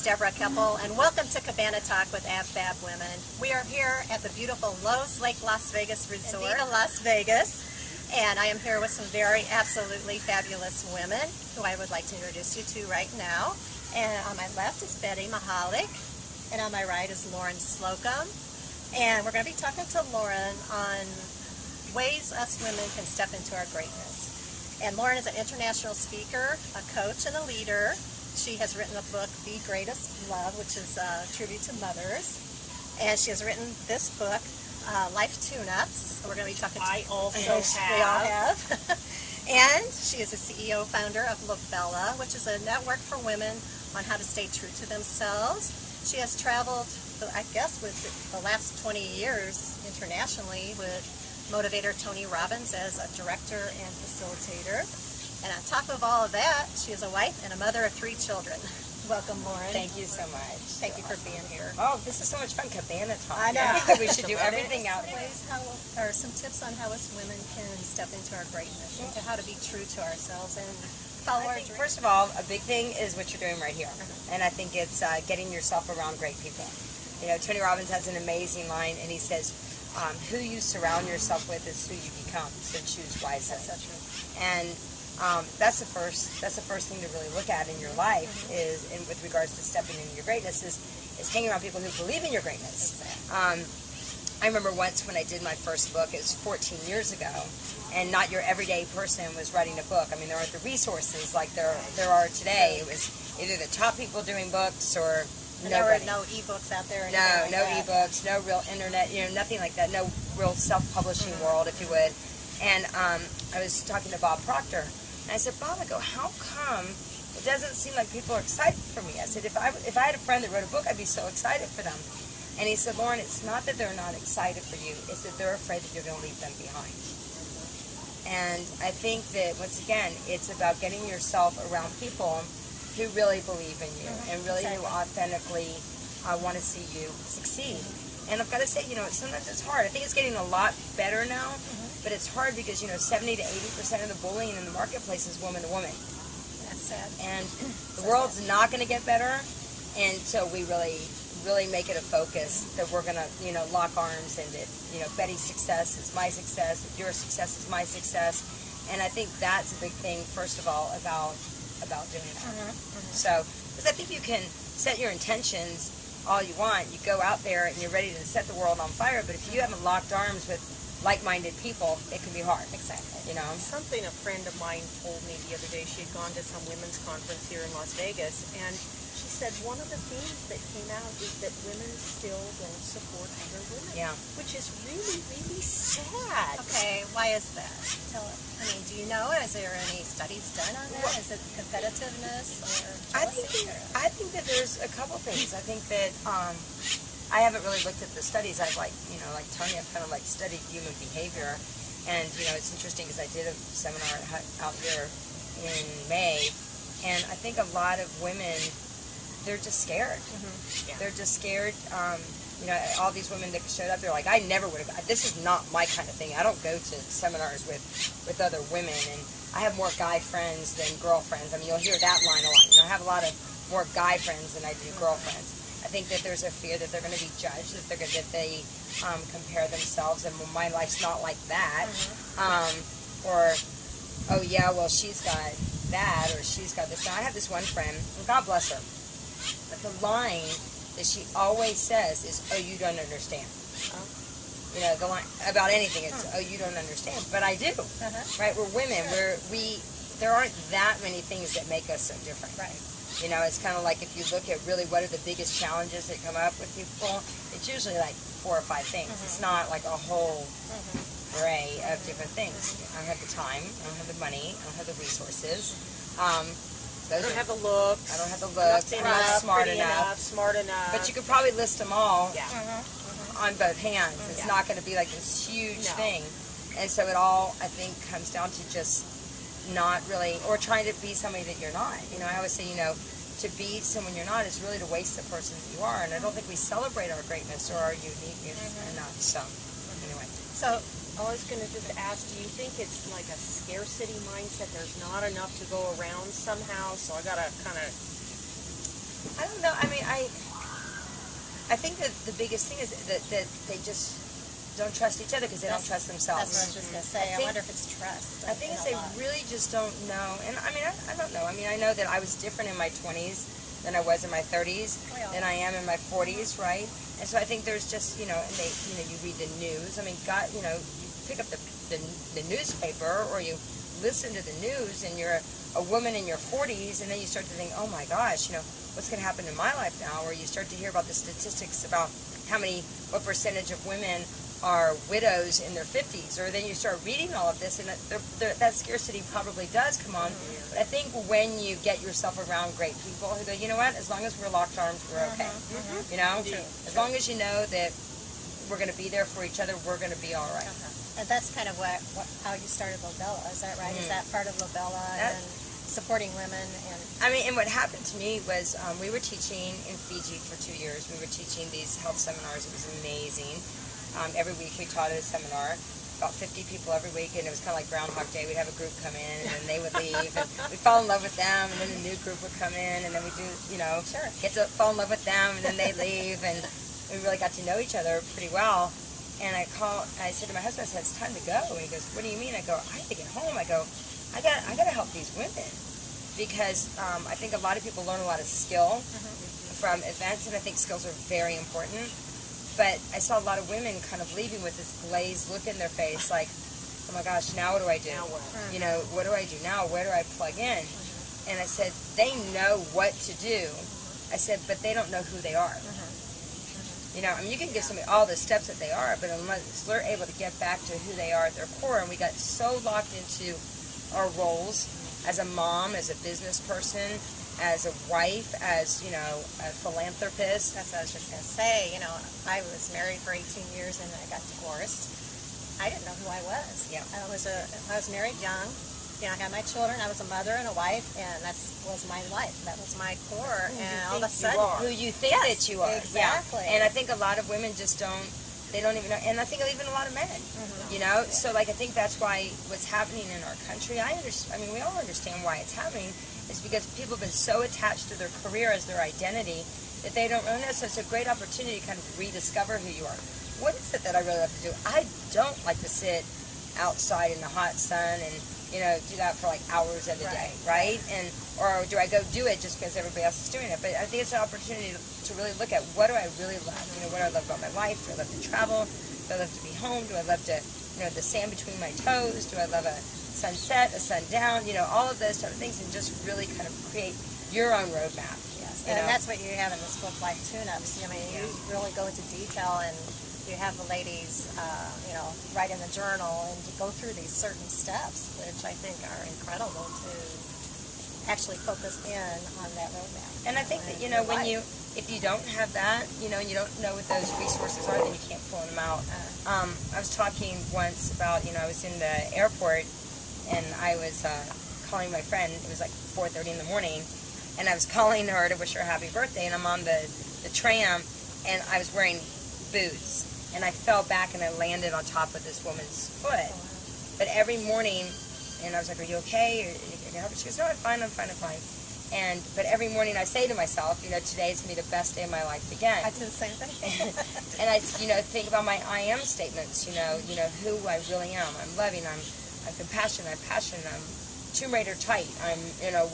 is Deborah Koeppel, and welcome to Cabana Talk with Abfabwomen. We are here at the beautiful Loews Lake Las Vegas Resort in Las Vegas, and I am here with some very absolutely fabulous women who I would like to introduce you to right now. And on my left is Mahalik, and on my right is Loren Slocum. And we're going to be talking to Loren on ways us women can step into our greatness. And Loren is an international speaker, a coach, and a leader. She has written a book, The Greatest Love, which is a tribute to mothers. And she has written this book, Life Tuneups. So we're going to be talking to I also We all have. And she is the CEO founder of Loews, which is a network for women on how to stay true to themselves. She has traveled, I guess, with the last 20 years internationally with motivator Tony Robbins as a director and facilitator. And on top of all of that, she is a wife and a mother of 3 children. Welcome, Loren. Thank you so much. Thank you for being here. Oh, this is so much fun. Cabana Talk. I know. I think we should do everything out there. Or some tips on how us women can step into our greatness, into how to be true to ourselves and follow our dreams. First of all, a big thing is what you're doing right here. And I think it's getting yourself around great people. You know, Tony Robbins has an amazing line, and he says, who you surround yourself with is who you become, so choose wisely. That's so true. And that's the first thing to really look at in your life is, in with regards to stepping into your greatness, is hanging around people who believe in your greatness. Exactly. I remember once when I did my first book, it was 14 years ago, and not your everyday person was writing a book. I mean, there aren't the resources like there are today. It was either the top people doing books or there were nobody. no e-books out there. No e-books, no real internet, nothing like that. No real self-publishing world, if you would. And I was talking to Bob Proctor. And I said, Bob, I go, how come it doesn't seem like people are excited for me? I said, if I had a friend that wrote a book, I'd be so excited for them. And he said, Loren, it's not that they're not excited for you, it's that they're afraid that you're going to leave them behind. And I think that, once again, it's about getting yourself around people who really believe in you and really who authentically want to see you succeed. And I've got to say, sometimes it's hard. I think it's getting a lot better now. But it's hard because, 70 to 80% of the bullying in the marketplace is woman to woman. That's sad. And the world's not going to get better until we really make it a focus that we're going to, lock arms and that, Betty's success is my success, that your success is my success. And I think that's a big thing, first of all, about doing that. So, because I think you can set your intentions all you want. You go out there and you're ready to set the world on fire, but if you haven't locked arms with like-minded people, it can be hard. Exactly. Something a friend of mine told me the other day. She had gone to some women's conference here in Las Vegas, and she said one of the themes that came out is that women still don't support other women. Yeah. Which is really, really sad. Okay, why is that? Tell us. I mean, do you know? Is there any studies done on that? Is it competitiveness or jealousy? I think that there's a couple things. I think that I haven't really looked at the studies. I've like Tony, I've kind of studied human behavior. And, it's interesting because I did a seminar out here in May, and I think a lot of women, they're just scared. Yeah. They're just scared. All these women that showed up, they're like, I never would have, this is not my kind of thing. I don't go to seminars with other women, and I have more guy friends than girlfriends. I mean, you'll hear that line a lot. I have a lot of more guy friends than I do girlfriends. I think that there's a fear that they're going to be judged, that they compare themselves, and well, my life's not like that. Or, oh yeah, well, she's got that, or she's got this. Now, I have this one friend, and God bless her, but the line that she always says is, oh, you don't understand. The line about anything, it's, oh, you don't understand. But I do, right? We're women. There aren't that many things that make us so different. Right. It's kind of like if you look at really what are the biggest challenges that come up with people, it's usually like 4 or 5 things. It's not like a whole array of different things. I don't have the time, I don't have the money, I don't have the resources. I don't have the looks. I don't have the looks. I'm not smart enough. But you could probably list them all on both hands. It's not going to be like this huge thing. And so it all, I think, comes down to just not really, or trying to be somebody that you're not. I always say, to be someone you're not is really to waste the person that you are. And I don't think we celebrate our greatness or our uniqueness enough. So, anyway. So, I was going to just ask, do you think it's like a scarcity mindset? There's not enough to go around somehow, so I got to kind of I don't know. I mean, I think that the biggest thing is that they just don't trust each other because they don't trust themselves. That's what I was just going to say. I wonder if it's trust. I think it's they really just don't know. And I mean, I don't know. I mean, I know that I was different in my 20s than I was in my 30s, than I am in my 40s, right? And so I think there's just, and you read the news. I mean, God, you pick up the newspaper or you listen to the news and you're a woman in your 40s and then you start to think, oh my gosh, what's going to happen in my life now? Or you start to hear about the statistics about what percentage of women are widows in their 50s, or then you start reading all of this, and that scarcity probably does come on. But I think when you get yourself around great people who go, you know what, as long as we're locked arms, we're okay. As long as you know that we're going to be there for each other, we're going to be all right. And that's kind of how you started Lobella, is that right? Is that part of Lobella and supporting women? And what happened to me was we were teaching in Fiji for 2 years. We were teaching these health seminars. It was amazing. Every week we taught at a seminar, about 50 people every week, and it was kind of like Groundhog Day. We'd have a group come in, and then they would leave, and we'd fall in love with them, and then a new group would come in, and then we do, get to fall in love with them, and then they leave, and we really got to know each other pretty well. And I said to my husband, I said, it's time to go. And he goes, what do you mean? I go, I have to get home. I go, I got to help these women, because I think a lot of people learn a lot of skill from events, and I think skills are very important. But I saw a lot of women kind of leaving with this glazed look in their face, like, oh my gosh, now what do I do? Now what? What do I do now? Where do I plug in? And I said, they know what to do. I said, but they don't know who they are. You can give somebody all the steps that they are, but unless they're able to get back to who they are at their core, and we got so locked into our roles as a mom, as a business person, as a wife, as, a philanthropist. That's what I was just going to say. I was married for 18 years and I got divorced. I didn't know who I was. Yeah. I was married young. I had my children. I was a mother and a wife, and that was my life. That was my core. And all of a sudden, who you think that you are. Exactly. Yeah. And I think a lot of women just don't even know, and I think even a lot of men, so I think that's why what's happening in our country, we all understand why it's happening, is because people have been so attached to their career as their identity that they don't really know, so it's a great opportunity to kind of rediscover who you are. What is it that I really love to do? I don't like to sit outside in the hot sun and, do that for like hours of the day, right? Or do I go do it just because everybody else is doing it? But I think it's an opportunity to really look at, what do I really love? What do I love about my life? Do I love to travel? Do I love to be home? Do I love to, the sand between my toes? Do I love a sunset, a sundown? All of those type of things, and just really kind of create your own roadmap. Yes, and that's what you have in this book, like Tuneups. You really go into detail, and you have the ladies, write in the journal and to go through these certain steps, which I think are incredible to actually focus in on that roadmap. And I think that, if you don't have that, and you don't know what those resources are, then you can't pull them out. I was talking once about, I was in the airport, and I was calling my friend. It was like 4:30 in the morning, and I was calling her to wish her a happy birthday, and I'm on the tram, and I was wearing boots. And I fell back and I landed on top of this woman's foot. But every morning, and I was like, are you okay? She goes, no, I'm fine. But every morning I say to myself, today's going to be the best day of my life again. I do the same thing. And I, think about my I am statements, who I really am. I'm loving, I'm compassionate, I'm passionate, I'm Tomb Raider tight, I'm,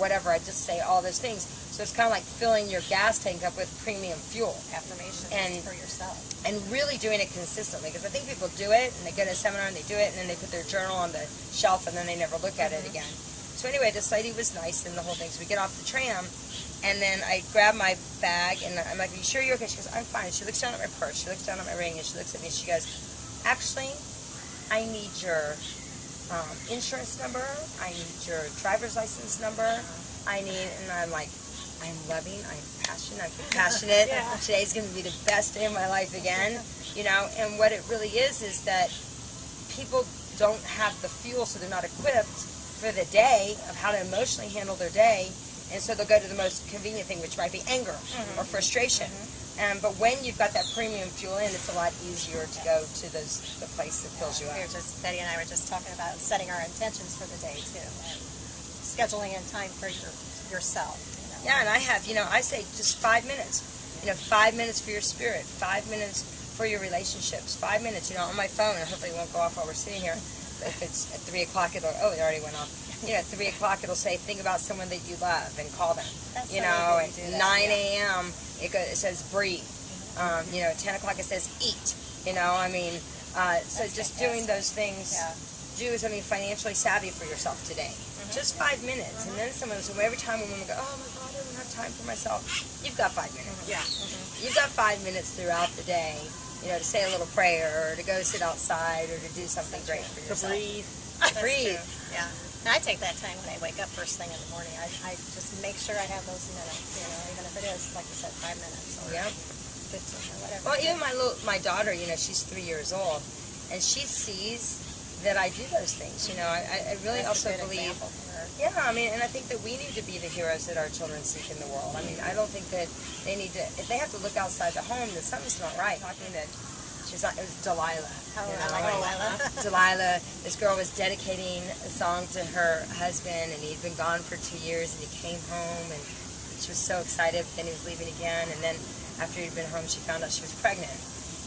whatever. I just say all those things. So it's kind of like filling your gas tank up with premium fuel. Affirmations for yourself. And really doing it consistently. Because I think people do it, and they go to a seminar, and they do it, and then they put their journal on the shelf, and then they never look at it again. So anyway, this lady was nice, and the whole thing. So we get off the tram, and then I grab my bag, and I'm like, are you sure you're okay? She goes, I'm fine. She looks down at my purse. She looks down at my ring, and she looks at me, and she goes, actually, I need your insurance number. I need your driver's license number. And I'm like, I'm loving, I'm passionate, I'm compassionate. Today's going to be the best day of my life again. And what it really is that people don't have the fuel, so they're not equipped for the day of how to emotionally handle their day. And so they'll go to the most convenient thing, which might be anger or frustration. But when you've got that premium fuel in, it's a lot easier to go to the place that fills you up. Betty and I were just talking about setting our intentions for the day, too. And scheduling in time for yourself. Yeah, and I have, I say just 5 minutes. 5 minutes for your spirit, 5 minutes for your relationships, 5 minutes, on my phone, and hopefully it won't go off while we're sitting here. But if it's at 3 o'clock, it already went off. At 3 o'clock, it'll say, think about someone that you love and call them. That's At 9 a.m., it says breathe. At 10 o'clock, it says eat. So just doing those things. Yeah. Do something financially savvy for yourself today. Just 5 minutes. And then so every time a woman go, oh my God, I don't have time for myself. You've got 5 minutes. Yeah. You've got 5 minutes throughout the day, to say a little prayer or to go sit outside or to do something great for yourself. To breathe. Breathe. Yeah. And I take that time when I wake up first thing in the morning. I just make sure I have those minutes, even if it is, like you said, 5 minutes or 15 or whatever. Well, even my daughter, she's 3 years old, and she sees that I do those things. I really That's also a good believe. example for her. Yeah, and I think that we need to be the heroes that our children seek in the world. I don't think that they need to, if they have to look outside the home, then something's not right. Talking that it was Delilah. Delilah, this girl was dedicating a song to her husband, and he'd been gone for 2 years, and he came home, and she was so excited, then he was leaving again, and then after he'd been home, she found out she was pregnant.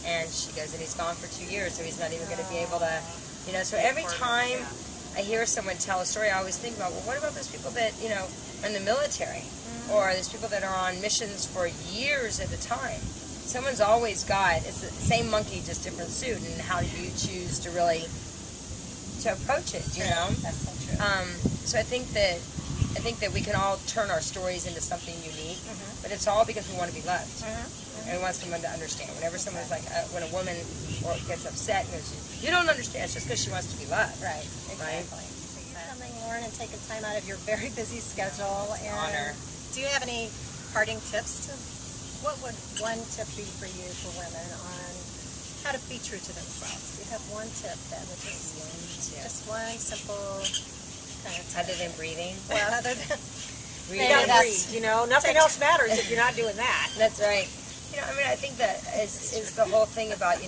And she goes, and he's gone for 2 years, so he's not even going to be able to, so every time I hear someone tell a story, I always think about, well, what about those people that, are in the military, or there's people that are on missions for years at a time? Someone's always got, it's the same monkey, just different suit, and how do you choose to really, to approach it, That's so true. So I think that we can all turn our stories into something unique, but it's all because we want to be loved. And we want someone to understand. Whenever someone's like, when a woman gets upset and goes, you don't understand, it's just because she wants to be loved. Right, exactly. Something, Loren, and taking time out of your very busy schedule. And Honor. Do you have any parting tips? What would one tip be for you for women on how to be true to themselves? Do you have one tip that would just one simple kind of tip? Other than breathing? Well, other than You gotta breathe, Nothing else matters if you're not doing that. That's right. I think that is the whole thing about,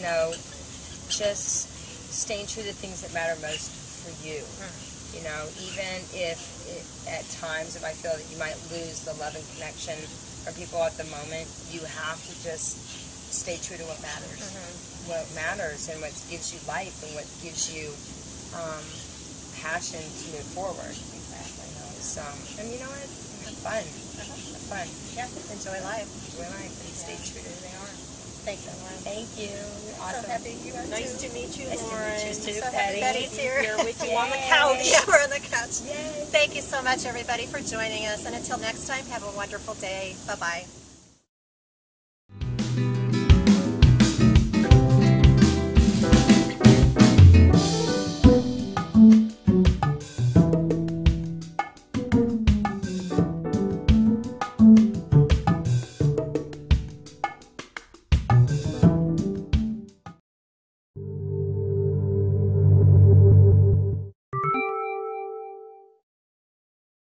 just staying true to the things that matter most for you. Even if at times if I feel that you might lose the love and connection from people at the moment, you have to just stay true to what matters. What matters and what gives you life and what gives you passion to move forward. Exactly. So, and you know what? Have fun. Have fun. Yeah, enjoy life. Enjoy life and stay true to who they are. Thank you, Loren. Thank you. So Awesome. happy you are Nice too. to meet you, Nice to Loren. meet you too, So happy Patty. Betty's here. Here with you on the Yay. couch. Yeah, we're on the couch. Yay. Thank you so much, everybody, for joining us. And until next time, have a wonderful day. Bye-bye.